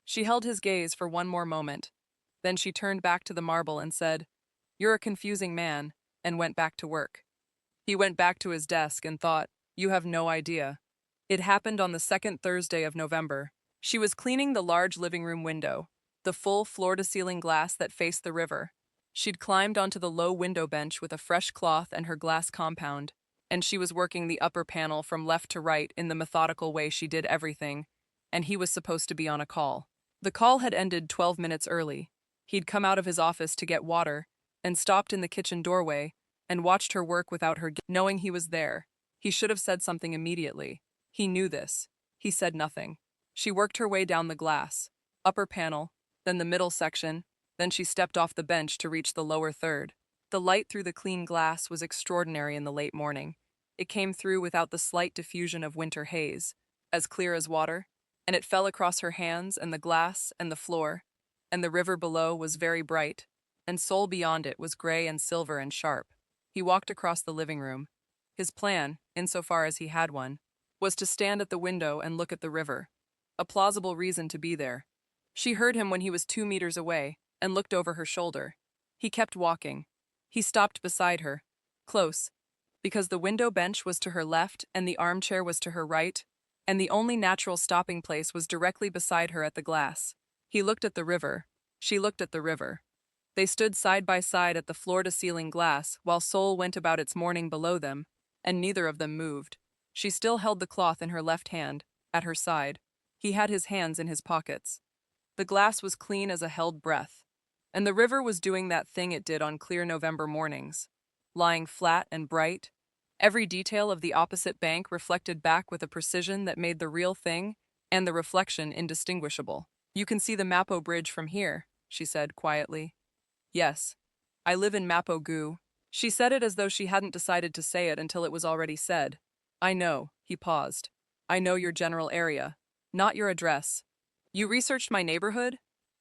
She held his gaze for one more moment. Then she turned back to the marble and said, "You're a confusing man," and went back to work. He went back to his desk and thought, "You have no idea." It happened on the second Thursday of November. She was cleaning the large living room window, the full floor-to-ceiling glass that faced the river. She'd climbed onto the low window bench with a fresh cloth and her glass compound, and she was working the upper panel from left to right in the methodical way she did everything, and he was supposed to be on a call. The call had ended 12 minutes early. He'd come out of his office to get water and stopped in the kitchen doorway and watched her work without her knowing he was there. He should have said something immediately. He knew this. He said nothing. She worked her way down the glass, upper panel, then the middle section, then she stepped off the bench to reach the lower third. The light through the clean glass was extraordinary in the late morning. It came through without the slight diffusion of winter haze, as clear as water, and it fell across her hands and the glass and the floor, and the river below was very bright, and Seoul beyond it was gray and silver and sharp. He walked across the living room. His plan, insofar as he had one, was to stand at the window and look at the river. A plausible reason to be there. She heard him when he was 2 meters away and looked over her shoulder. He kept walking. He stopped beside her, close, because the window bench was to her left and the armchair was to her right, and the only natural stopping place was directly beside her at the glass. He looked at the river. She looked at the river. They stood side by side at the floor-to-ceiling glass while Seoul went about its morning below them, and neither of them moved. She still held the cloth in her left hand, at her side. He had his hands in his pockets. The glass was clean as a held breath, and the river was doing that thing it did on clear November mornings, lying flat and bright, every detail of the opposite bank reflected back with a precision that made the real thing and the reflection indistinguishable. "You can see the Mapo Bridge from here," she said quietly. "Yes. I live in Mapo-gu." She said it as though she hadn't decided to say it until it was already said. "I know," he paused. "I know your general area, not your address. You researched my neighborhood?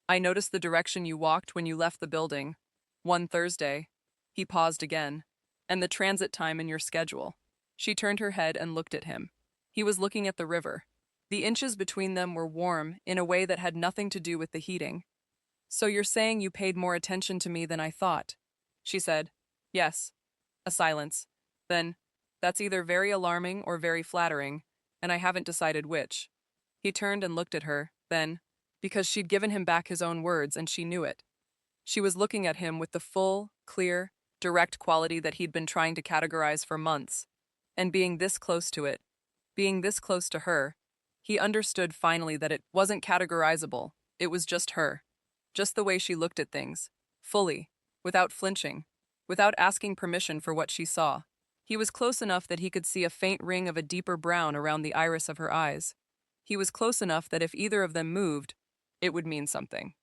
I noticed the direction you walked when you left the building. One Thursday." He paused again. "And the transit time in your schedule." She turned her head and looked at him. He was looking at the river. The inches between them were warm in a way that had nothing to do with the heating. "So you're saying you paid more attention to me than I thought?" She said, "Yes." A silence. Then, "That's either very alarming or very flattering, and I haven't decided which." He turned and looked at her, then, because she'd given him back his own words and she knew it. She was looking at him with the full, clear, direct quality that he'd been trying to categorize for months. And being this close to it, being this close to her, he understood finally that it wasn't categorizable, it was just her. Just the way she looked at things, fully, without flinching, without asking permission for what she saw. He was close enough that he could see a faint ring of a deeper brown around the iris of her eyes. He was close enough that if either of them moved, it would mean something.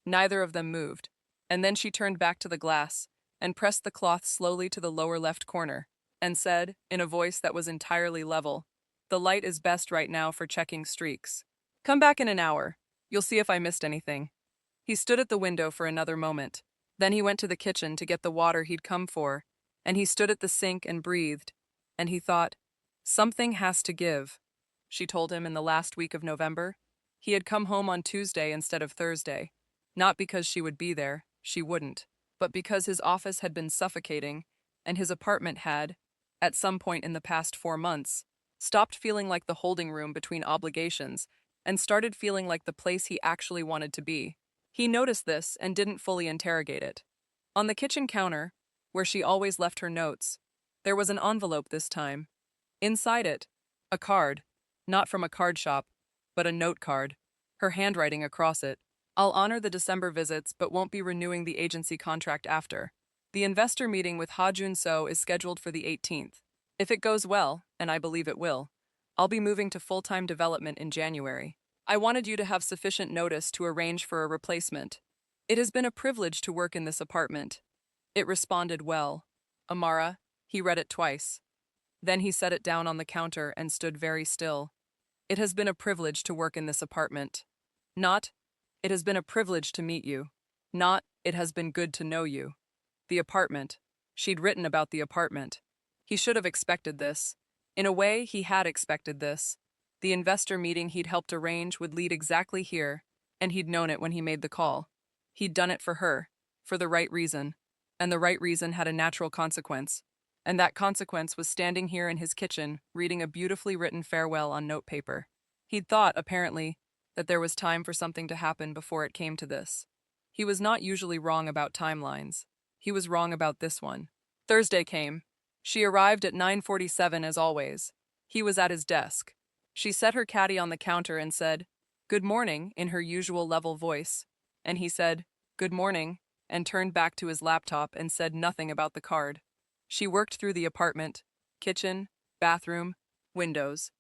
Neither of them moved, and then she turned back to the glass and pressed the cloth slowly to the lower left corner, and said, in a voice that was entirely level, "The light is best right now for checking streaks. Come back in an hour. You'll see if I missed anything." He stood at the window for another moment. Then he went to the kitchen to get the water he'd come for, and he stood at the sink and breathed, and he thought, "Something has to give," she told him in the last week of November. He had come home on Tuesday instead of Thursday, not because she would be there, she wouldn't, but because his office had been suffocating, and his apartment had, at some point in the past 4 months, stopped feeling like the holding room between obligations and started feeling like the place he actually wanted to be. He noticed this and didn't fully interrogate it. On the kitchen counter, where she always left her notes, there was an envelope this time. Inside it, a card, not from a card shop, but a note card, her handwriting across it. "I'll honor the December visits but won't be renewing the agency contract after. The investor meeting with Ha Jun-so is scheduled for the 18th. If it goes well, and I believe it will, I'll be moving to full-time development in January. I wanted you to have sufficient notice to arrange for a replacement. It has been a privilege to work in this apartment." It responded well. "Amara," he read it twice. Then he set it down on the counter and stood very still. "It has been a privilege to work in this apartment. Not, it has been a privilege to meet you. Not, it has been good to know you." The apartment. She'd written about the apartment. He should have expected this. In a way, he had expected this. The investor meeting he'd helped arrange would lead exactly here, and he'd known it when he made the call. He'd done it for her, for the right reason, and the right reason had a natural consequence. And that consequence was standing here in his kitchen, reading a beautifully written farewell on notepaper. He'd thought, apparently, that there was time for something to happen before it came to this. He was not usually wrong about timelines. He was wrong about this one. Thursday came. She arrived at 9:47 as always. He was at his desk. She set her caddy on the counter and said, "Good morning," in her usual level voice, and he said, "Good morning," and turned back to his laptop and said nothing about the card. She worked through the apartment, kitchen, bathroom, windows,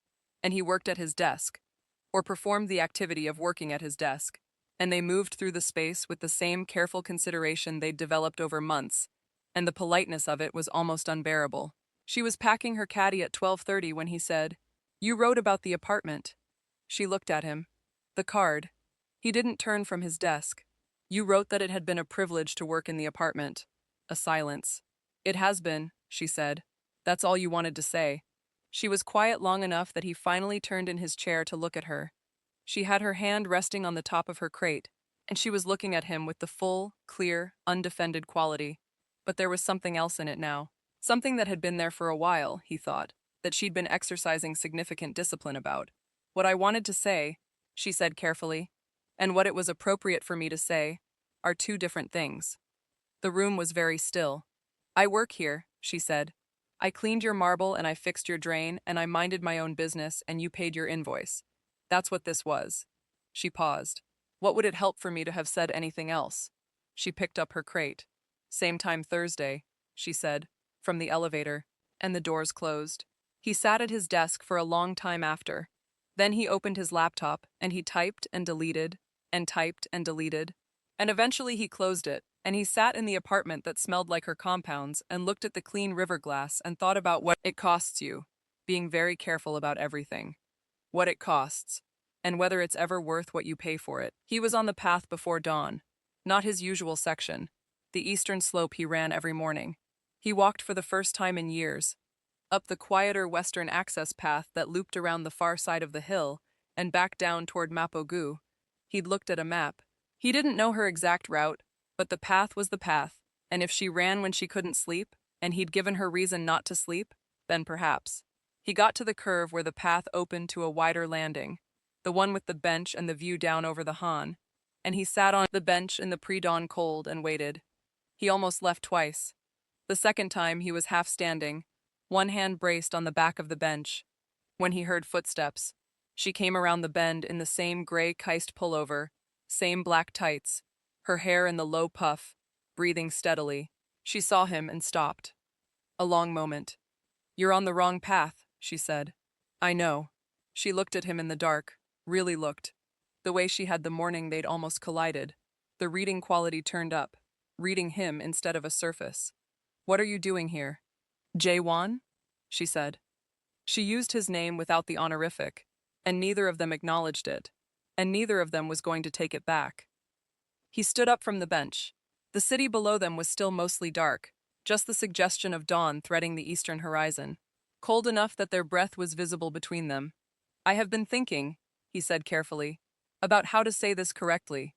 and he worked at his desk, or performed the activity of working at his desk, and they moved through the space with the same careful consideration they'd developed over months, and the politeness of it was almost unbearable. She was packing her caddy at 12:30 when he said, "You wrote about the apartment." She looked at him. The card. He didn't turn from his desk. "You wrote that it had been a privilege to work in the apartment." A silence. "It has been," she said. "That's all you wanted to say." She was quiet long enough that he finally turned in his chair to look at her. She had her hand resting on the top of her crate, and she was looking at him with the full, clear, undefended quality. But there was something else in it now. Something that had been there for a while, he thought, that she'd been exercising significant discipline about. "What I wanted to say," she said carefully, "and what it was appropriate for me to say, are two different things." The room was very still. "I work here," she said. "I cleaned your marble and I fixed your drain and I minded my own business and you paid your invoice. That's what this was." She paused. What would it help for me to have said anything else? She picked up her crate. "Same time Thursday," she said, from the elevator, and the doors closed. He sat at his desk for a long time after. Then he opened his laptop and he typed and deleted, and typed and deleted. And eventually he closed it, and he sat in the apartment that smelled like her compounds and looked at the clean river glass and thought about what it costs you, being very careful about everything. What it costs, and whether it's ever worth what you pay for it. He was on the path before dawn, not his usual section, the eastern slope he ran every morning. He walked for the first time in years, up the quieter western access path that looped around the far side of the hill and back down toward Mapogu. He'd looked at a map. He didn't know her exact route, but the path was the path, and if she ran when she couldn't sleep, and he'd given her reason not to sleep, then perhaps. He got to the curve where the path opened to a wider landing, the one with the bench and the view down over the Han, and he sat on the bench in the pre-dawn cold and waited. He almost left twice. The second time he was half standing, one hand braced on the back of the bench, when he heard footsteps. She came around the bend in the same gray Keist pullover, same black tights, her hair in the low puff, breathing steadily. She saw him and stopped. A long moment. "You're on the wrong path," she said. "I know." She looked at him in the dark, really looked. The way she had the morning they'd almost collided. The reading quality turned up, reading him instead of a surface. "What are you doing here?" "Jae-won?" she said. She used his name without the honorific, and neither of them acknowledged it, and neither of them was going to take it back. He stood up from the bench. The city below them was still mostly dark, just the suggestion of dawn threading the eastern horizon, cold enough that their breath was visible between them. "I have been thinking," he said carefully, "about how to say this correctly,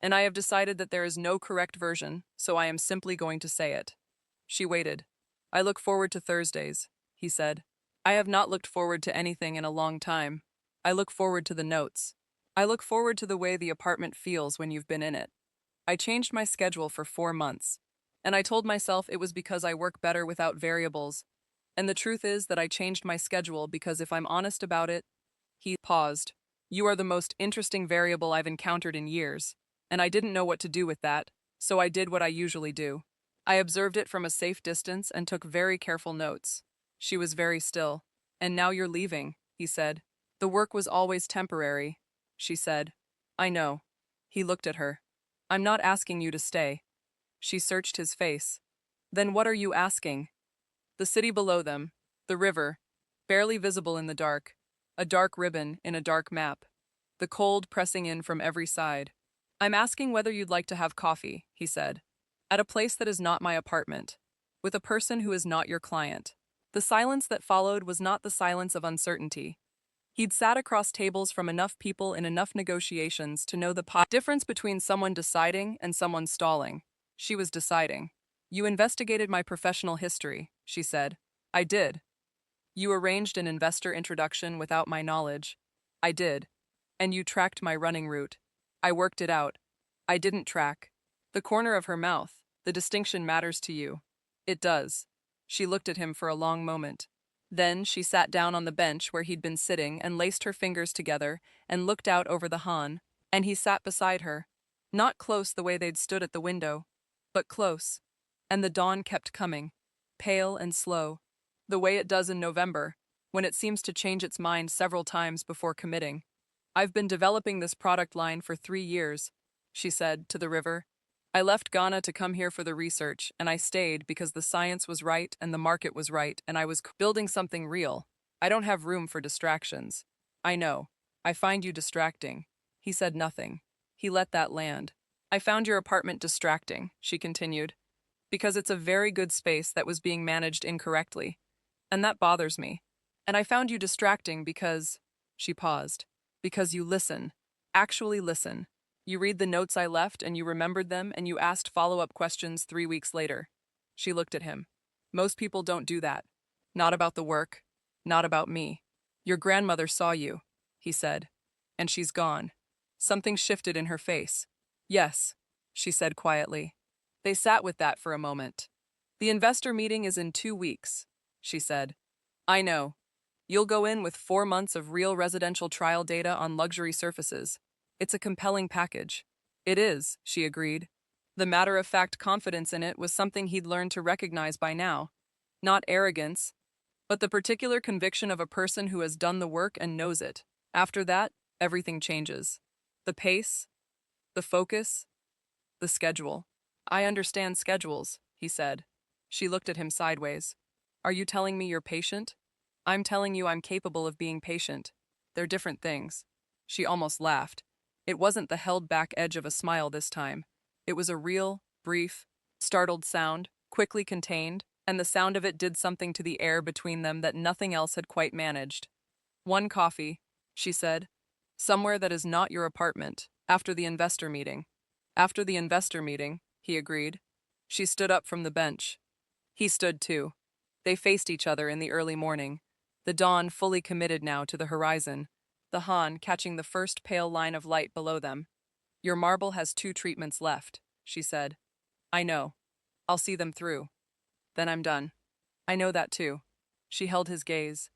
and I have decided that there is no correct version, so I am simply going to say it." She waited. "I look forward to Thursdays," he said. "I have not looked forward to anything in a long time. I look forward to the notes. I look forward to the way the apartment feels when you've been in it. I changed my schedule for 4 months, and I told myself it was because I work better without variables, and the truth is that I changed my schedule because if I'm honest about it." He paused. "You are the most interesting variable I've encountered in years, and I didn't know what to do with that, so I did what I usually do. I observed it from a safe distance and took very careful notes." She was very still. "And now you're leaving," he said. "The work was always temporary," she said. "I know." He looked at her. "I'm not asking you to stay." She searched his face. "Then what are you asking?" The city below them, the river, barely visible in the dark, a dark ribbon in a dark map, the cold pressing in from every side. "I'm asking whether you'd like to have coffee," he said, "at a place that is not my apartment, with a person who is not your client." The silence that followed was not the silence of uncertainty. He'd sat across tables from enough people in enough negotiations to know the difference between someone deciding and someone stalling. She was deciding. "You investigated my professional history," she said. "I did." "You arranged an investor introduction without my knowledge." "I did." "And you tracked my running route." "I worked it out." "I didn't track." The corner of her mouth. "The distinction matters to you." "It does." She looked at him for a long moment. Then she sat down on the bench where he'd been sitting and laced her fingers together and looked out over the Han, and he sat beside her. Not close the way they'd stood at the window, but close. And the dawn kept coming, pale and slow, the way it does in November, when it seems to change its mind several times before committing. I've been developing this product line for 3 years, she said to the river. I left Ghana to come here for the research, and I stayed because the science was right and the market was right, and I was building something real. I don't have room for distractions. I know. I find you distracting. He said nothing. He let that land. I found your apartment distracting, she continued, because it's a very good space that was being managed incorrectly. And that bothers me. And I found you distracting because, she paused, because you listen. Actually listen. You read the notes I left and you remembered them and you asked follow-up questions 3 weeks later. She looked at him. Most people don't do that. Not about the work. Not about me. Your grandmother saw you, he said. And she's gone. Something shifted in her face. Yes, she said quietly. They sat with that for a moment. The investor meeting is in 2 weeks, she said. I know. You'll go in with 4 months of real residential trial data on luxury surfaces. It's a compelling package. It is, she agreed. The matter-of-fact confidence in it was something he'd learned to recognize by now. Not arrogance, but the particular conviction of a person who has done the work and knows it. After that, everything changes. The pace, the focus, the schedule. I understand schedules, he said. She looked at him sideways. Are you telling me you're patient? I'm telling you I'm capable of being patient. They're different things. She almost laughed. It wasn't the held-back edge of a smile this time. It was a real, brief, startled sound, quickly contained, and the sound of it did something to the air between them that nothing else had quite managed. One coffee, she said. Somewhere that is not your apartment, after the investor meeting. After the investor meeting, he agreed. She stood up from the bench. He stood too. They faced each other in the early morning, the dawn fully committed now to the horizon, the Han catching the first pale line of light below them. Your marble has 2 treatments left, she said. I know. I'll see them through. Then I'm done. I know that too. She held his gaze.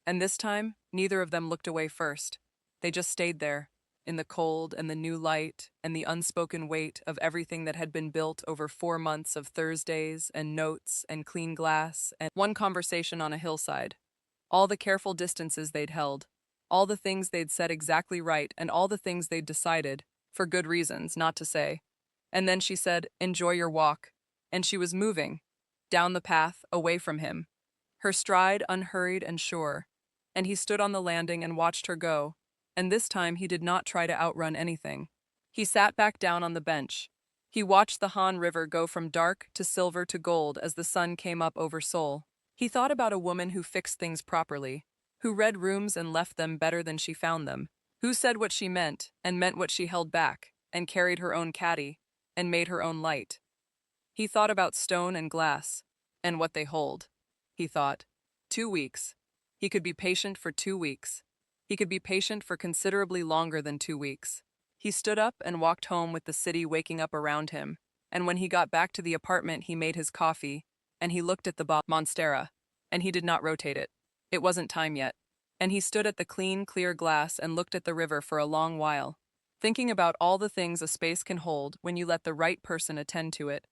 And this time, neither of them looked away first. They just stayed there, in the cold and the new light and the unspoken weight of everything that had been built over 4 months of Thursdays and notes and clean glass and one conversation on a hillside. All the careful distances they'd held, all the things they'd said exactly right and all the things they'd decided, for good reasons, not to say. And then she said, enjoy your walk. And she was moving, down the path, away from him. Her stride unhurried and sure. And he stood on the landing and watched her go. And this time he did not try to outrun anything. He sat back down on the bench. He watched the Han River go from dark to silver to gold as the sun came up over Seoul. He thought about a woman who fixed things properly, who read rooms and left them better than she found them, who said what she meant and meant what she held back, and carried her own caddy, and made her own light. He thought about stone and glass, and what they hold. He thought, 2 weeks. He could be patient for 2 weeks. He could be patient for considerably longer than 2 weeks. He stood up and walked home with the city waking up around him, and when he got back to the apartment he made his coffee, and he looked at the Monstera, and he did not rotate it. It wasn't time yet. And he stood at the clean, clear glass and looked at the river for a long while, thinking about all the things a space can hold when you let the right person attend to it,